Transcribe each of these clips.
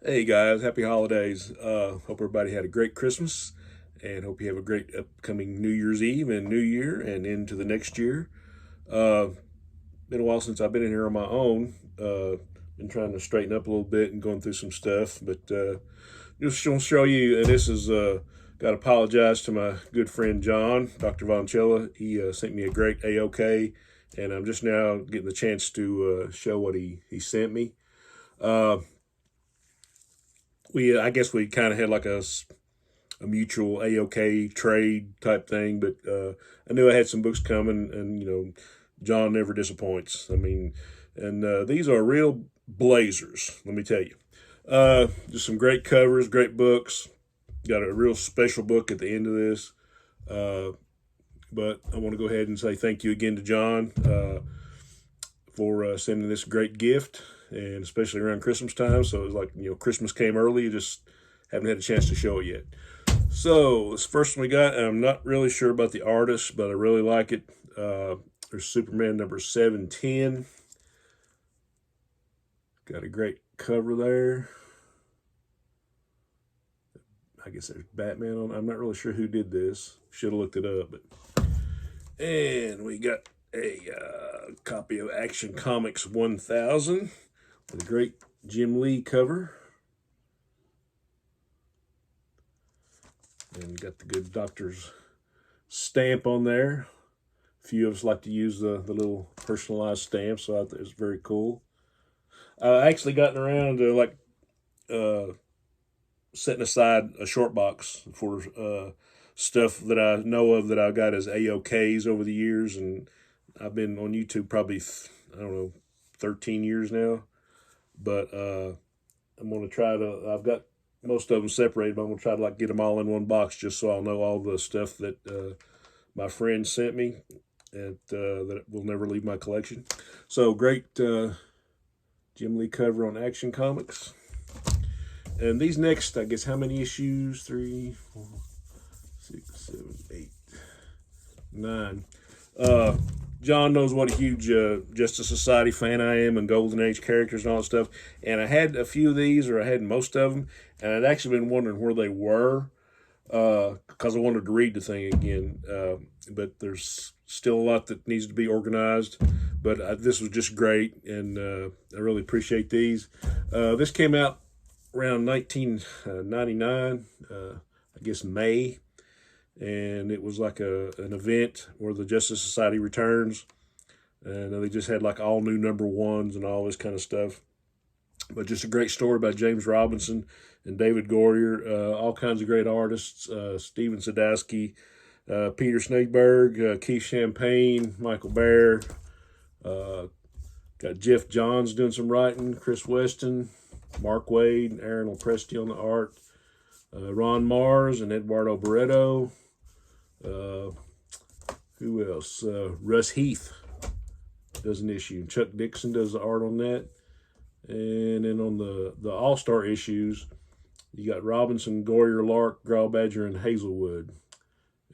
Hey guys, happy holidays. Hope everybody had a great Christmas and hope you have a great upcoming New Year's Eve and New Year and into the next year. Uh, been a while since I've been in here on my own. Been trying to straighten up a little bit and going through some stuff, but just want to show you. And this is got to apologize to my good friend John, DrVonchilla. He sent me a great AOK, and I'm just now getting the chance to show what he sent me. Uh, I guess we kind of had like a mutual AOK trade type thing, but I knew I had some books coming, and John never disappoints. I mean, and these are real blazers. Let me tell you, just some great covers, great books. Got a real special book at the end of this. Uh, but I want to go ahead and say thank you again to John for sending this great gift, and especially around Christmas time. So it was like Christmas came early. You just haven't had a chance to show it yet. So this first one we got, and I'm not really sure about the artist, but I really like it. There's Superman number 710. Got a great cover there. I guess there's Batman on. I'm not really sure who did this. Should have looked it up. And we got a copy of Action Comics 1000 with a great Jim Lee cover. And got the good doctor's stamp on there. A few of us like to use the little personalized stamp, so I thought it was very cool. I actually gotten around to uh, setting aside a short box for stuff that I know of that I got as AOKs over the years, and I've been on YouTube probably I don't know 13 years now. But I'm gonna try to. I've got most of them separated, but I'm gonna try to get them all in one box just so I'll know all the stuff that my friend sent me, and that will never leave my collection. So great Jim Lee cover on Action Comics. And these next, I guess, how many issues? 3, 4, 6, 7, 8, 9. John knows what a huge Justice Society fan I am, and Golden Age characters and all that stuff. And I had a few of these, or I had most of them, and I'd actually been wondering where they were because I wanted to read the thing again. But there's still a lot that needs to be organized. But this was just great, and I really appreciate these. This came out around 1999, I guess May, and it was like an event where the Justice Society returns, and they just had like all new number ones and all this kind of stuff. But just a great story by James Robinson and David Goyer, all kinds of great artists, Steven Sadowski, Peter Snakeberg, Keith Champagne, Michael Baer, got Jeff Johns doing some writing, Chris Weston, Mark Wade, and Aaron Lopresti on the art, Ron Mars and Eduardo Barreto. Who else? Russ Heath does an issue. Chuck Dixon does the art on that. And then on the All-Star issues, you got Robinson, Goyer, Lark, Grawbadger, and Hazelwood.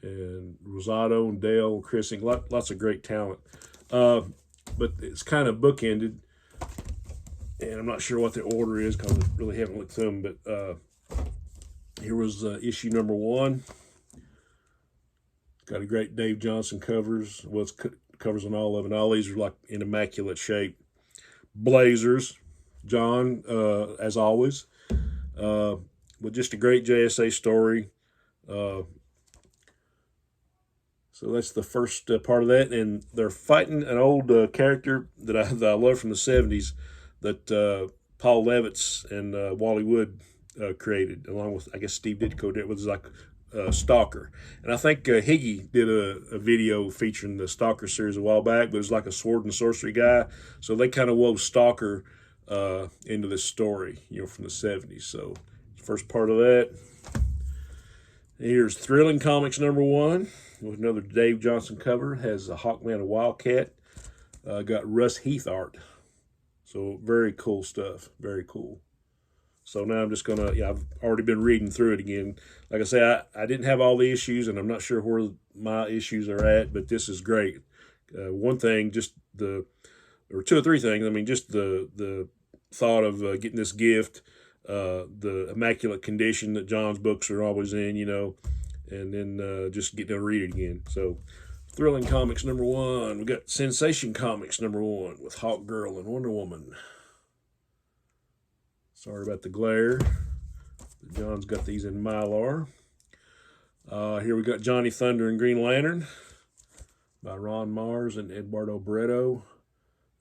And Rosado and Dale, Chrising, lots of great talent. But it's kind of bookended. And I'm not sure what the order is because I really haven't looked through them. But here was issue number 1. Got a great Dave Johnson covers. Well, it's covers on all of them. All these are like in immaculate shape. Blazers, John, as always. With just a great JSA story. So that's the first part of that. And they're fighting an old character that I love from the 70s that Paul Levitz and Wally Wood created, along with, I guess, Steve Ditko. It was like Stalker. And I think Higgy did a video featuring the Stalker series a while back, but it was like a sword and sorcery guy. So they kind of wove Stalker into this story, from the 70s. So first part of that. Here's Thrilling Comics number 1 with another Dave Johnson cover. It has a Hawkman and Wildcat. Got Russ Heath art. So very cool stuff. Very cool. So now I'm just going to, I've already been reading through it again. Like I say, I didn't have all the issues, and I'm not sure where my issues are at, but this is great. One thing, or two or three things, just the thought of getting this gift, the immaculate condition that John's books are always in, you know, and then just get to read it again. So, Thrilling Comics #1. We got Sensation Comics #1 with Hawk Girl and Wonder Woman. Sorry about the glare. John's got these in Mylar. Here we got Johnny Thunder and Green Lantern by Ron Mars and Eduardo Bretto.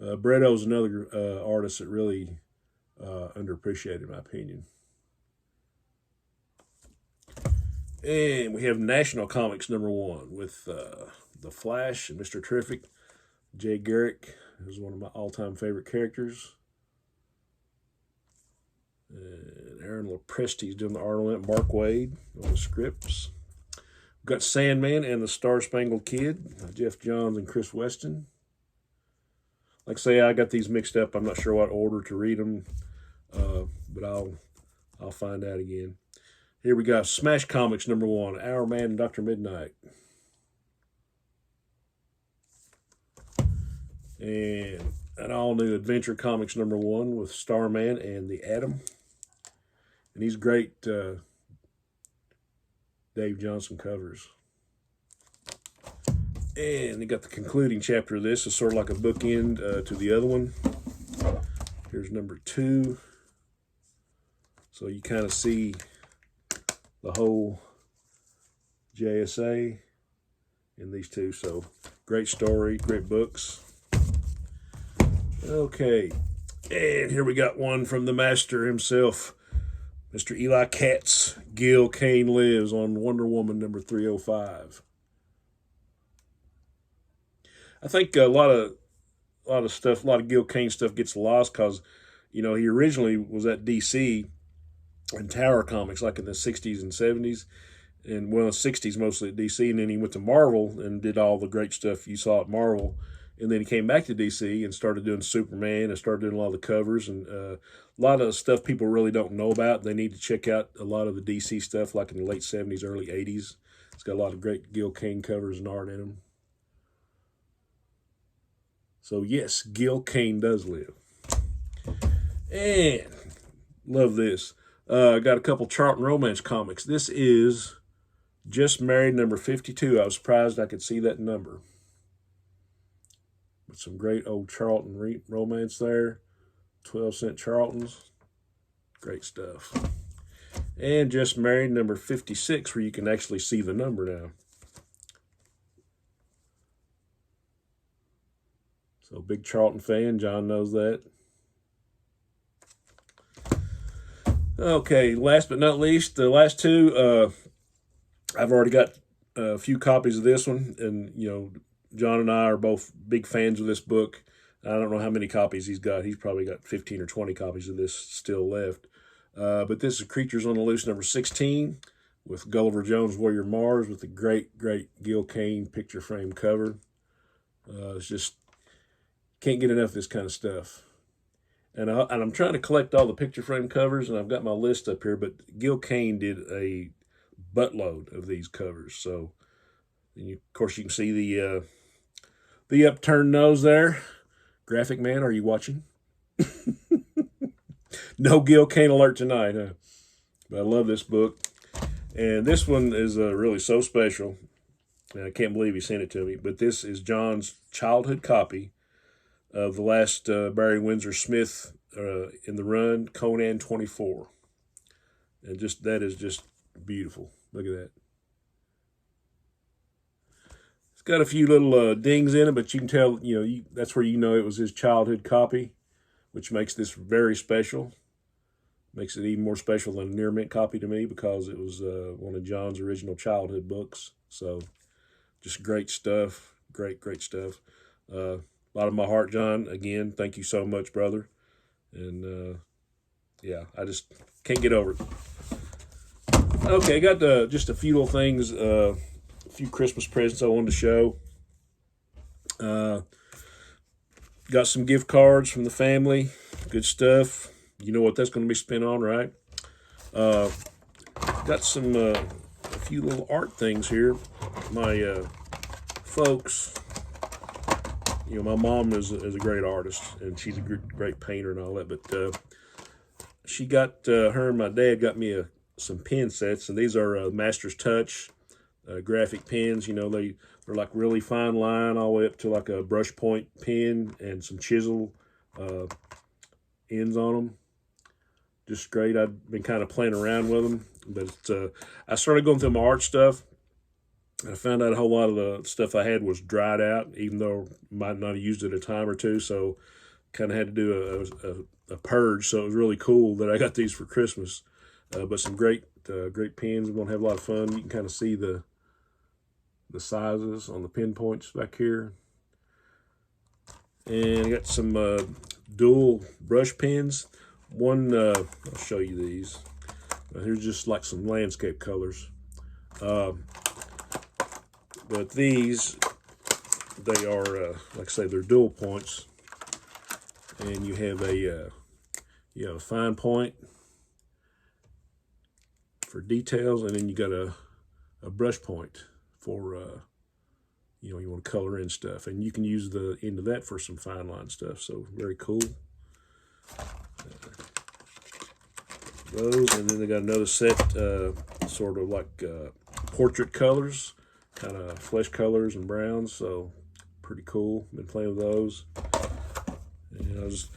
Bretto's another artist that really underappreciated, in my opinion. And we have National Comics #1 with The Flash and Mr. Terrific. Jay Garrick is one of my all-time favorite characters. And Aaron Lopresti's doing the art on it. Mark Waid on the scripts. We've got Sandman and the Star Spangled Kid, Jeff Johns and Chris Weston. Like I say, I got these mixed up. I'm not sure what order to read them, but I'll find out again. Here we got Smash Comics #1, Our Man and Dr. Midnight. And an all-new Adventure Comics #1 with Starman and the Atom. And these great Dave Johnson covers. And they got the concluding chapter of this. It's sort of like a bookend to the other one. Here's #2. So you kind of see the whole JSA in these two. So great story, great books. Okay, and here we got one from the master himself, Mr. Eli Katz. Gil Kane Lives on Wonder Woman #305. I think a lot of stuff, a lot of Gil Kane stuff gets lost because, you know, he originally was at DC and Tower Comics like in the 60s and 70s, and well, 60s mostly at DC, and then he went to Marvel and did all the great stuff you saw at Marvel. And then he came back to DC and started doing Superman and started doing a lot of the covers and a lot of stuff people really don't know about. They need to check out a lot of the DC stuff like in the late 70s, early 80s. It's got a lot of great Gil Kane covers and art in them. So yes, Gil Kane does live. And love this. I got a couple Charlton Romance comics. This is Just Married #52. I was surprised I could see that number. With some great old Charlton romance there. 12-cent Charltons. Great stuff. And Just Married #56, where you can actually see the number now. So big Charlton fan, John knows that. Okay, last but not least, the last two, I've already got a few copies of this one, and you know, John and I are both big fans of this book. I don't know how many copies he's got. He's probably got 15 or 20 copies of this still left. But this is Creatures on the Loose #16 with Gulliver Jones, Warrior Mars, with the great, great Gil Kane picture frame cover. It's just, can't get enough of this kind of stuff. And I'm trying to collect all the picture frame covers, and I've got my list up here, but Gil Kane did a buttload of these covers. So, and of course, you can see the upturned nose there. Graphic Man, are you watching? No Gil Kane alert tonight, huh? But I love this book. And this one is really so special. And I can't believe he sent it to me. But this is John's childhood copy of the last Barry Windsor Smith in the run, Conan 24. And just that is just beautiful. Look at that. It's got a few little dings in it, but you can tell, you know, that's where you know it was his childhood copy, which makes this very special. Makes it even more special than a near mint copy to me because it was one of John's original childhood books. So just great stuff. Great, great stuff. A lot of my heart, John. Again, thank you so much, brother. And yeah, I just can't get over it. Okay, I got just a few little things, a few Christmas presents I wanted to show. Got some gift cards from the family. Good stuff. You know what that's going to be spent on, right? Got some a few little art things here. My folks, you know, my mom is a great artist, and she's a great painter and all that, but she got her and my dad got me some pen sets, and these are Master's Touch graphic pens. You know, they're like really fine line all the way up to like a brush point pen and some chisel ends on them. Just great. I've been kind of playing around with them, but I started going through my art stuff, and I found out a whole lot of the stuff I had was dried out, even though I might not have used it a time or two. So kind of had to do a purge. So it was really cool that I got these for Christmas. But some great pens. We're gonna have a lot of fun. You can kind of see the sizes on the pinpoints back here. And I got some dual brush pens. One, I'll show you these. Here's just like some landscape colors. But these, they are, like I say, they're dual points. And you have a fine point for details, and then you got a brush point for you want to color in stuff, and you can use the end of that for some fine line stuff. So very cool. Those, and then they got another set, sort of like portrait colors, kind of flesh colors and browns. So pretty cool. Been playing with those. And I just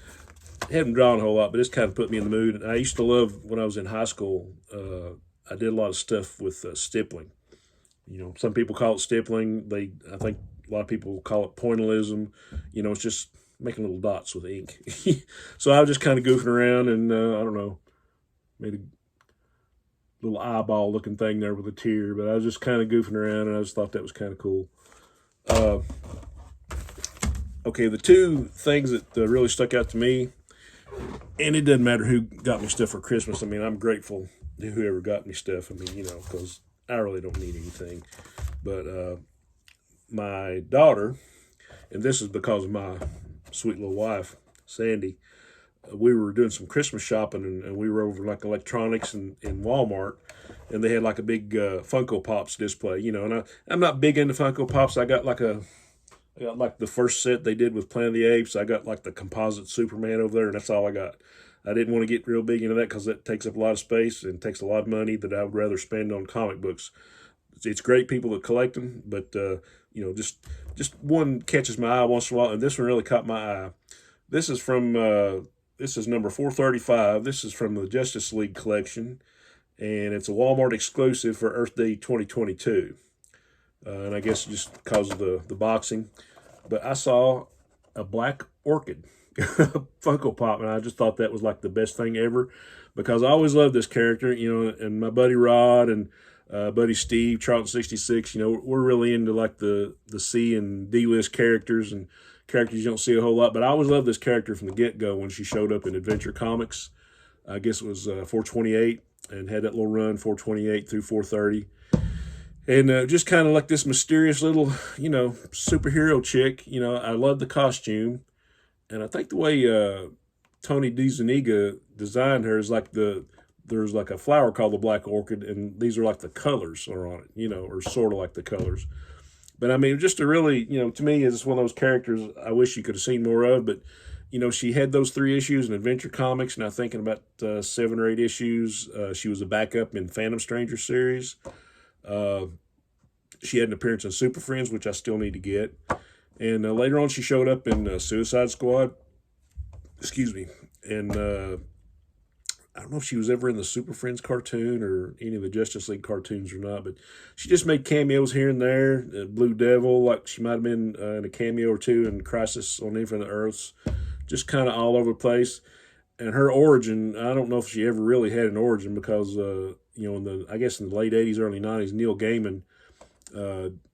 haven't drawn a whole lot, but it's kind of put me in the mood. And I used to love, when I was in high school, I did a lot of stuff with stippling. You know, some people call it stippling. I think a lot of people call it pointillism. You know, it's just making little dots with ink. So I was just kind of goofing around, and I don't know, made a little eyeball looking thing there with a tear, but I was just kind of goofing around, and I just thought that was kind of cool. Okay, the two things that really stuck out to me, and it doesn't matter who got me stuff for Christmas. I mean, I'm grateful to whoever got me stuff. I mean, you know, because I really don't need anything. But my daughter, and this is because of my sweet little wife, Sandy, we were doing some Christmas shopping, and we were over like electronics in Walmart, and they had like a big Funko Pops display, you know, and I'm not big into Funko Pops. I got like the first set they did with Planet of the Apes. I got like the composite Superman over there, and that's all I got. I didn't want to get real big into that because that takes up a lot of space and takes a lot of money that I would rather spend on comic books. It's great people that collect them, but you know, just one catches my eye once in a while, and this one really caught my eye. This is from this is number 435. This is from the Justice League collection, and it's a Walmart exclusive for Earth Day 2022. And I guess just because of the boxing. But I saw a Black Orchid Funko Pop, and I just thought that was like the best thing ever, because I always loved this character, you know, and my buddy Rod and buddy Steve, Charlton 66, you know, we're really into like the C and D-list characters and characters you don't see a whole lot. But I always loved this character from the get-go when she showed up in Adventure Comics. I guess it was 428, and had that little run 428 through 430. And just kind of like this mysterious little, you know, superhero chick. You know, I love the costume. And I think the way Tony DeZuniga designed her is like there's like a flower called the Black Orchid, and these are like the colors are on it, you know, or sort of like the colors. But I mean, just a really, you know, to me, it's one of those characters I wish you could have seen more of. But, you know, she had those 3 issues in Adventure Comics, and I think in about 7 or 8 issues, she was a backup in Phantom Stranger series. She had an appearance in Super Friends, which I still need to get. And later on, she showed up in Suicide Squad. Excuse me. And I don't know if she was ever in the Super Friends cartoon or any of the Justice League cartoons or not, but she just made cameos here and there. Blue Devil, like she might have been in a cameo or two in Crisis on Infinite Earths. Just kind of all over the place. And her origin, I don't know if she ever really had an origin, because, you know, I guess in the late 80s, early 90s, Neil Gaiman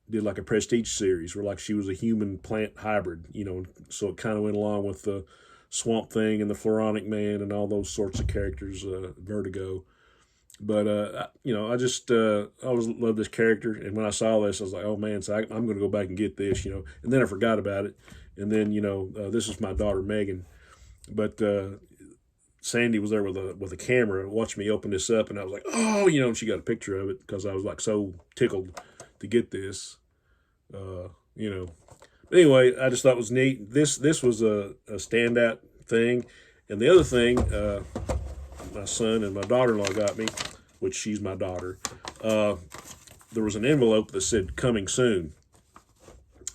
did like a Prestige series where like she was a human plant hybrid, you know, so it kind of went along with the Swamp Thing and the Floronic Man and all those sorts of characters, Vertigo. But, you know, I always loved this character. And when I saw this, I was like, oh man, so I'm going to go back and get this, you know, and then I forgot about it. And then, you know, this is my daughter, Megan. But Sandy was there with a camera watching me open this up, and I was like, oh, you know, and she got a picture of it because I was like so tickled to get this, you know. But anyway, I just thought it was neat. This was a standout thing. And the other thing, my son and my daughter-in-law got me, which she's my daughter, there was an envelope that said "coming soon."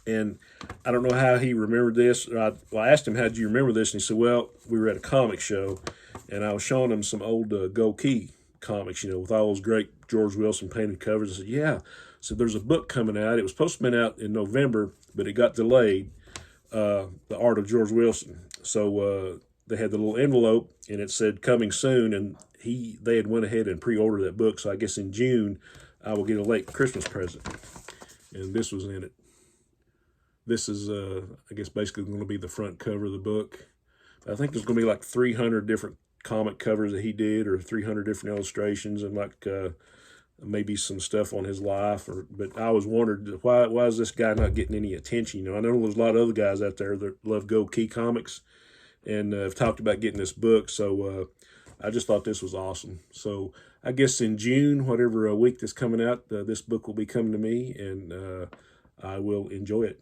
And I don't know how he remembered this. I asked him, "How did you remember this?" And he said, "Well, we were at a comic show, and I was showing him some old Go Key comics, with all those great George Wilson painted covers." I said, "Yeah." So there's a book coming out. It was supposed to be out in November, but it got delayed. The Art of George Wilson. So they had the little envelope, and it said "coming soon," and they had went ahead and pre-ordered that book. So I guess in June I will get a late Christmas present, and this was in it. This is, I guess, basically going to be the front cover of the book. I think there's going to be like 300 different comic covers that he did, or 300 different illustrations, and like maybe some stuff on his life. But I always wondered, why is this guy not getting any attention? I know there's a lot of other guys out there that love Go Key comics and have talked about getting this book. So I just thought this was awesome. So I guess in June, whatever week that's coming out, this book will be coming to me, and I will enjoy it.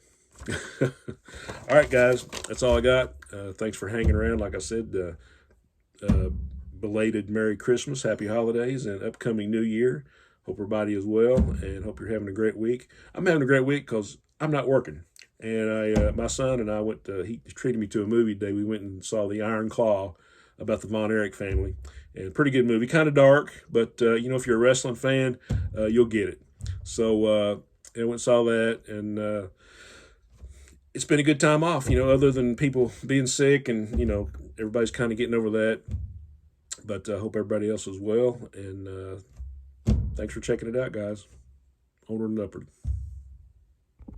All right, guys, that's all I got. Thanks for hanging around. Like I said, belated Merry Christmas, Happy Holidays, and upcoming New Year. Hope everybody is well, and hope you're having a great week. I'm having a great week because I'm not working. And my son and I went he treated me to a movie today. We went and saw The Iron Claw, about the Von Erich family. And pretty good movie, kind of dark, but if you're a wrestling fan, you'll get it. So I went and saw that, and it's been a good time off, other than people being sick, and, everybody's kind of getting over that. But I hope everybody else is well, and thanks for checking it out, guys. Onward and upward.